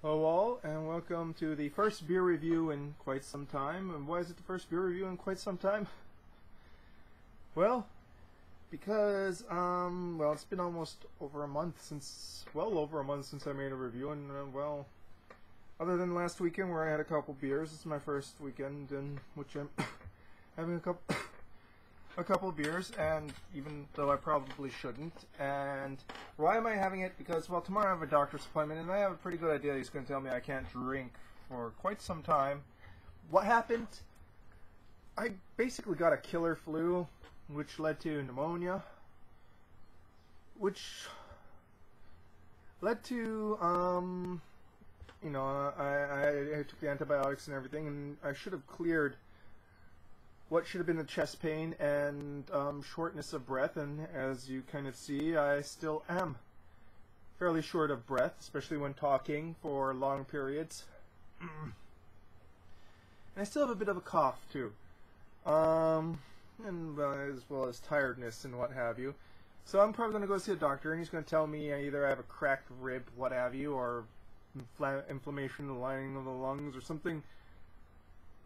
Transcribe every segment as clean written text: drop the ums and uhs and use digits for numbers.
Hello all, and welcome to the first beer review in quite some time. And why is it the first beer review in quite some time? Well, because, it's been almost over a month since, I made a review, and, other than last weekend where I had a couple beers, this is my first weekend in which I'm having a couple beers, and even though I probably shouldn't. And why am I having it? Because, well, tomorrow I have a doctor's appointment, and I have a pretty good idea he's going to tell me I can't drink for quite some time. What happened? I basically got a killer flu, which led to pneumonia, which led to, I took the antibiotics and everything, and I should have cleared what should have been the chest pain and shortness of breath, and as you kind of see, I still am fairly short of breath, especially when talking for long periods. And I still have a bit of a cough too, and as well as tiredness and what have you. So I'm probably going to go see a doctor, and he's going to tell me either I have a cracked rib, what have you, or inflammation in the lining of the lungs, or something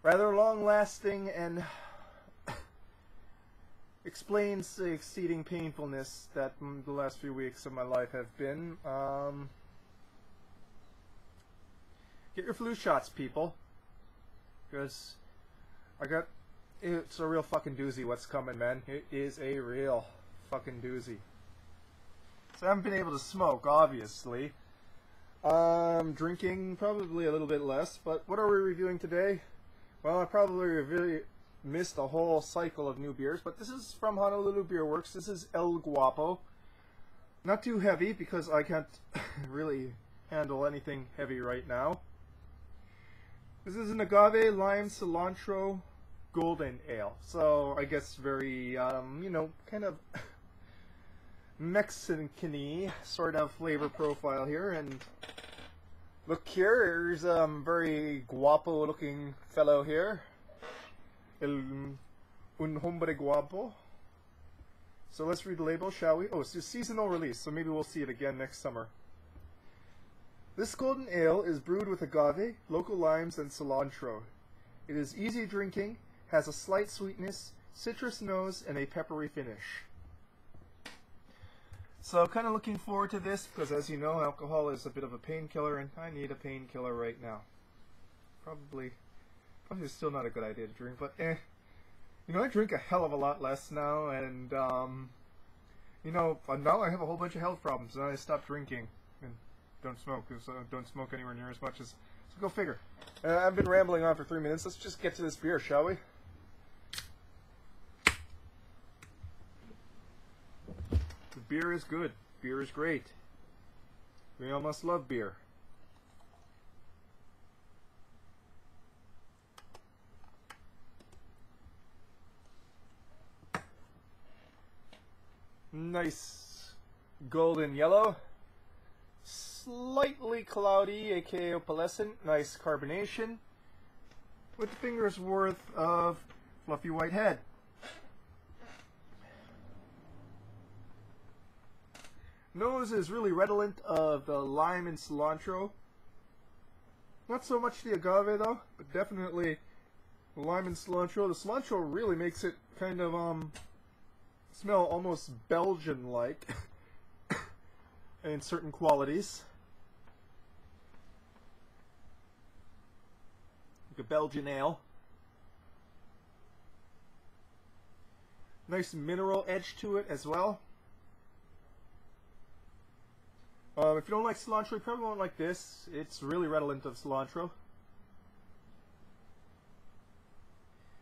rather long-lasting and explains the exceeding painfulness that the last few weeks of my life have been. Get your flu shots, people, because it's a real fucking doozy what's coming, man. It is a real fucking doozy. So I haven't been able to smoke, obviously. Drinking probably a little bit less, but what are we reviewing today? Well, I probably really missed a whole cycle of new beers, but this is from Honolulu Beerworks. This is El Guapo. Not too heavy, because I can't really handle anything heavy right now. This is an Agave, Lime, Cilantro, Golden Ale. So, I guess very, kind of Mexican-y sort of flavor profile here. And look here, there's a very guapo looking fellow here. Un hombre guapo. So let's read the label, shall we? Oh, it's a seasonal release, so maybe we'll see it again next summer. This golden ale is brewed with agave, local limes, and cilantro. It is easy drinking, has a slight sweetness, citrus nose, and a peppery finish. So kind of looking forward to this, because as you know, alcohol is a bit of a painkiller, and I need a painkiller right now. Probably still not a good idea to drink, but I drink a hell of a lot less now, and now I have a whole bunch of health problems, and I stopped drinking and don't smoke, because I don't smoke anywhere near as much as, so go figure. I've been rambling on for 3 minutes. Let's just get to this beer, shall we? The beer is good. Beer is great. We all must love beer. Nice golden yellow, slightly cloudy, aka opalescent, nice carbonation, with a finger's worth of fluffy white head. Nose is really redolent of the lime and cilantro. Not so much the agave though, but definitely the lime and cilantro. The cilantro really makes it kind of smell almost Belgian-like in certain qualities. Like a Belgian ale. Nice mineral edge to it as well. If you don't like cilantro, you probably won't like this. It's really redolent of cilantro.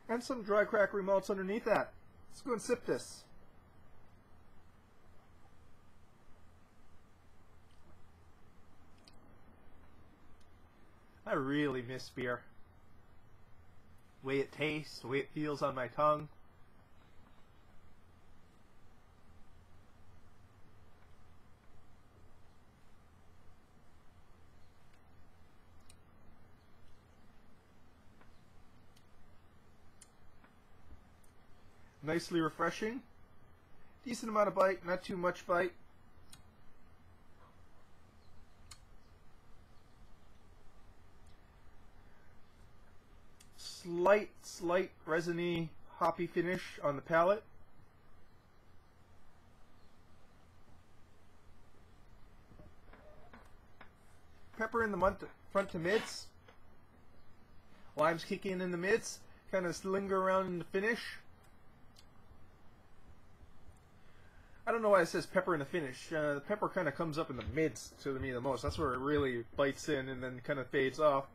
And some dry crackery malts underneath that. Let's go and sip this. I really miss beer. The way it tastes, the way it feels on my tongue. Nicely refreshing. Decent amount of bite, not too much bite. slight resiny, hoppy finish on the palate. Pepper in the front to mids. Limes kicking in the mids. Kind of linger around in the finish. I don't know why it says pepper in the finish. The pepper kind of comes up in the mids to me the most. That's where it really bites in and then kind of fades off.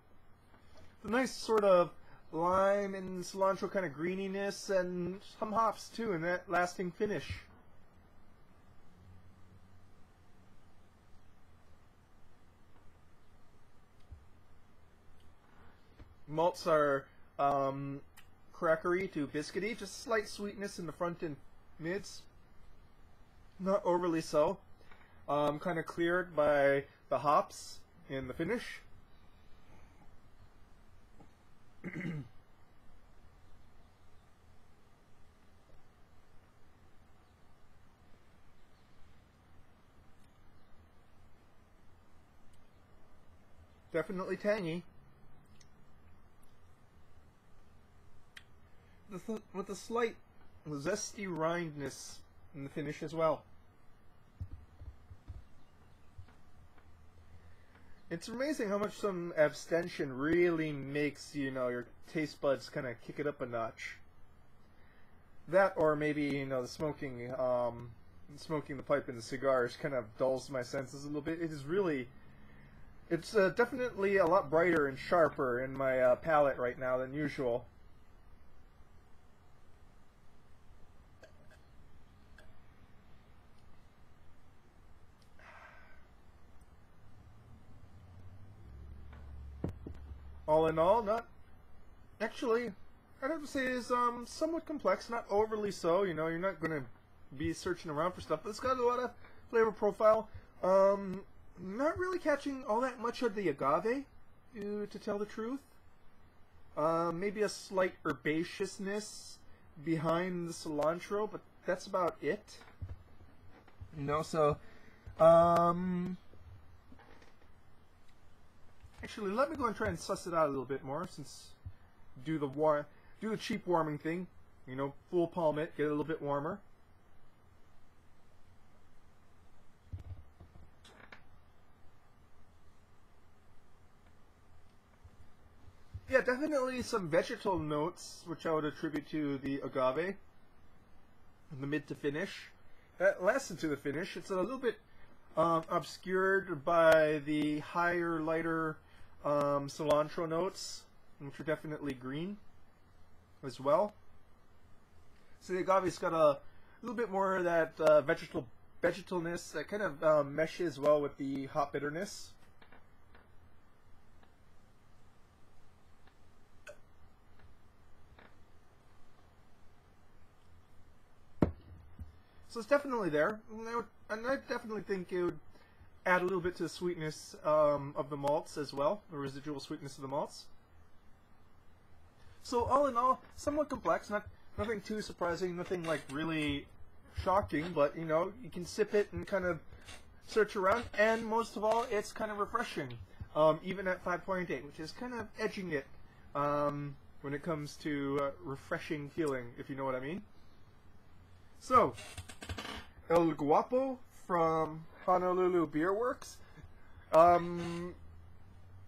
The nice sort of lime and cilantro kind of greeniness and some hops too in that lasting finish. Malts are crackery to biscuity, just slight sweetness in the front and mids. Not overly so. Kind of cleared by the hops in the finish. Definitely tangy. With a slight zesty rindness in the finish as well. It's amazing how much some abstention really makes, you know, your taste buds kind of kick it up a notch. That, or maybe, you know, the smoking the pipe in the cigars kind of dulls my senses a little bit. It is really, it's definitely a lot brighter and sharper in my palate right now than usual. All in all, actually, I'd have to say it is somewhat complex, not overly so. You know, you're not going to be searching around for stuff, but it's got a lot of flavor profile. Not really catching all that much of the agave, to tell the truth. Maybe a slight herbaceousness behind the cilantro, but that's about it. You know, so actually, let me go and try and suss it out a little bit more, since do the cheap warming thing, you know, full palm it, get it a little bit warmer. Yeah, definitely some vegetal notes, which I would attribute to the agave, in the mid to finish. That lasts into the finish. It's a little bit obscured by the higher, lighter cilantro notes, which are definitely green as well. So the agave's got a little bit more of that vegetalness that kind of meshes well with the hop bitterness. So it's definitely there, and I definitely think it would add a little bit to the sweetness of the malts as well, the residual sweetness of the malts. So all in all, somewhat complex, nothing too surprising, nothing like really shocking, but you know, you can sip it and kind of search around, and most of all, it's kind of refreshing, even at 5.8, which is kind of edging it when it comes to refreshing feeling, if you know what I mean. So, El Guapo from Honolulu Beerworks. I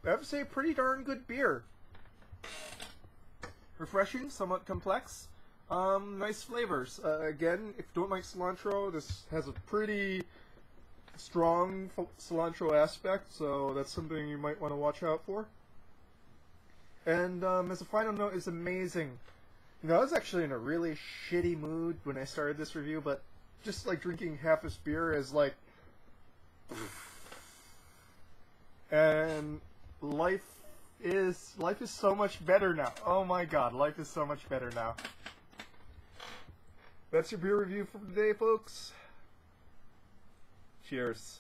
have to say, pretty darn good beer. Refreshing, somewhat complex. Nice flavors. Again, if you don't like cilantro, this has a pretty strong cilantro aspect, so that's something you might want to watch out for. And as a final note, it's amazing. You know, I was actually in a really shitty mood when I started this review, but just like drinking half this beer is like, and life is so much better now. Oh my god, life is so much better now. That's your beer review for today, folks. Cheers.